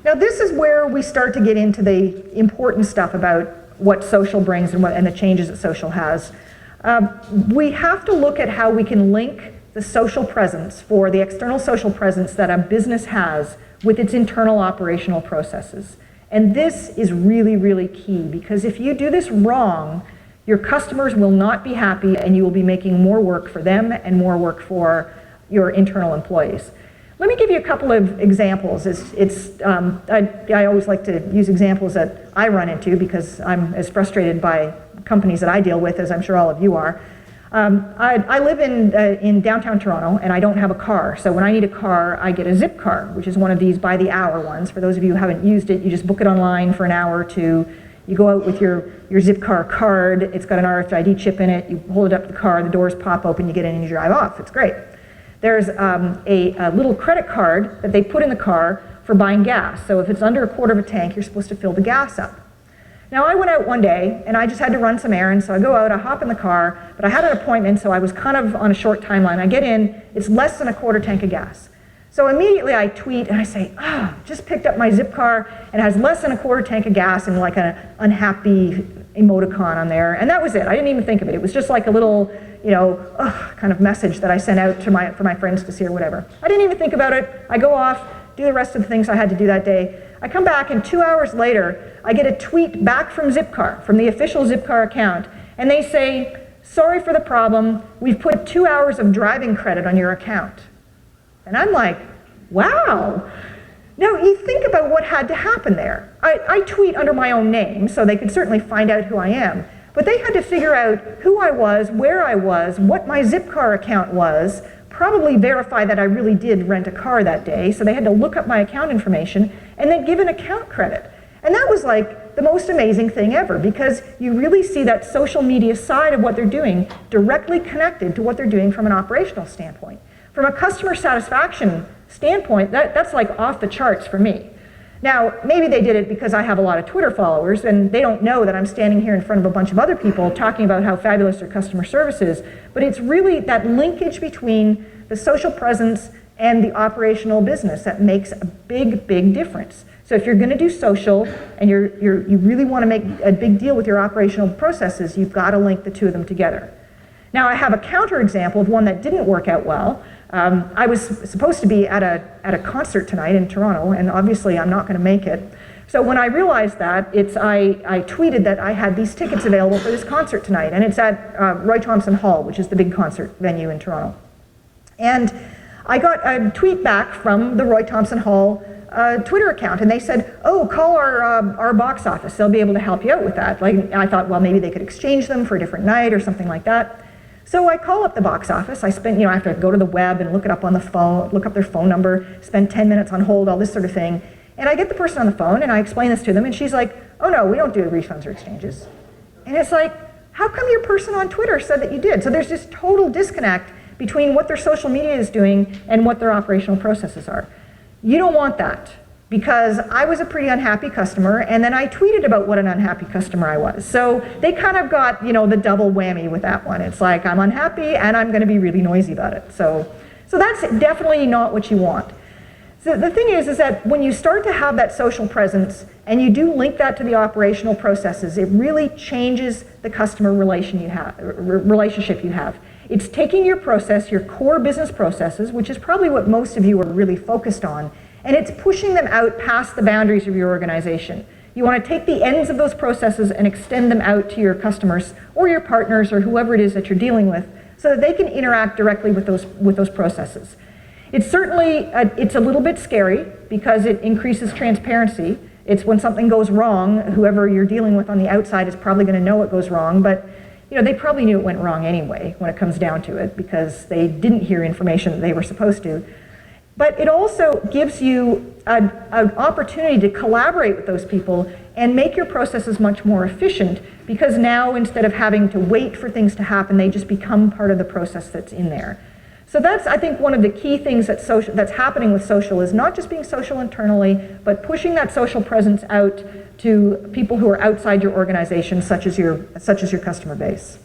Now this is where we start to get into the important stuff about what social brings and the changes that social has. We have to look at how we can link the social presence, for the external social presence that a business has, with its internal operational processes. And this is really, really key, because if you do this wrong, your customers will not be happy and you will be making more work for them and more work for your internal employees. Let me give you a couple of examples. I always like to use examples that I run into because I'm as frustrated by companies that I deal with as I'm sure all of you are. I live in downtown Toronto and I don't have a car. So when I need a car, I get a zip car, which is one of these by the hour ones. For those of you who haven't used it, you just book it online for an hour or two. You go out with your zip car card. It's got an RFID chip in it. You hold it up to the car, the doors pop open, you get in and you drive off. It's great. There's a little credit card that they put in the car for buying gas. So if it's under a quarter of a tank, you're supposed to fill the gas up. Now I went out one day and I just had to run some errands, so I go out, I hop in the car, but I had an appointment, so I was kind of on a short timeline. I get in, it's less than a quarter tank of gas. So immediately I tweet and I say, just picked up my zip car and it has less than a quarter tank of gas and like an unhappy emoticon on there. And that was it. I didn't even think of it. It was just like a little, kind of message that I sent out to for my friends to see or whatever. I didn't even think about it. I go off, do the rest of the things I had to do that day. I come back and 2 hours later, I get a tweet back from Zipcar, from the official Zipcar account, and they say, sorry for the problem, we've put 2 hours of driving credit on your account. And I'm like, wow. Now you think about what had to happen there. I tweet under my own name, so they could certainly find out who I am, but they had to figure out who I was, where I was, what my Zipcar account was, probably verify that I really did rent a car that day, so they had to look up my account information and then give an account credit. And that was like the most amazing thing ever, because you really see that social media side of what they're doing directly connected to what they're doing from an operational standpoint. From a customer satisfaction standpoint, that's like off the charts for me. Now, maybe they did it because I have a lot of Twitter followers and they don't know that I'm standing here in front of a bunch of other people talking about how fabulous their customer service is, but it's really that linkage between the social presence and the operational business that makes a big, big difference. So if you're going to do social and you really want to make a big deal with your operational processes, you've got to link the two of them together. Now I have a counterexample of one that didn't work out well. I was supposed to be at a concert tonight in Toronto, and obviously I'm not going to make it. So when I realized that, I tweeted that I had these tickets available for this concert tonight, and it's at Roy Thomson Hall, which is the big concert venue in Toronto. And I got a tweet back from the Roy Thomson Hall Twitter account, and they said, oh, call our box office. They'll be able to help you out with that. Like, I thought, well, maybe they could exchange them for a different night or something like that. So I call up the box office. I have to go to the web and look it up on the phone, look up their phone number, spend 10 minutes on hold, all this sort of thing. And I get the person on the phone and I explain this to them, and she's like, oh no, we don't do refunds or exchanges. And it's like, how come your person on Twitter said that you did? So there's this total disconnect between what their social media is doing and what their operational processes are. You don't want that, because I was a pretty unhappy customer, and then I tweeted about what an unhappy customer I was. So they kind of got, the double whammy with that one. It's like, I'm unhappy and I'm going to be really noisy about it. So that's definitely not what you want. So the thing is that when you start to have that social presence and you do link that to the operational processes, it really changes the customer relationship you have. It's taking your process, your core business processes, which is probably what most of you are really focused on, and it's pushing them out past the boundaries of your organization. You want to take the ends of those processes and extend them out to your customers or your partners or whoever it is that you're dealing with, so that they can interact directly with those processes. It's certainly, it's a little bit scary because it increases transparency. It's when something goes wrong, whoever you're dealing with on the outside is probably going to know it goes wrong, but they probably knew it went wrong anyway when it comes down to it, because they didn't hear information that they were supposed to. But it also gives you an opportunity to collaborate with those people and make your processes much more efficient, because now instead of having to wait for things to happen, they just become part of the process that's in there. So that's, I think, one of the key things that's happening with social, is not just being social internally, but pushing that social presence out to people who are outside your organization, such as your customer base.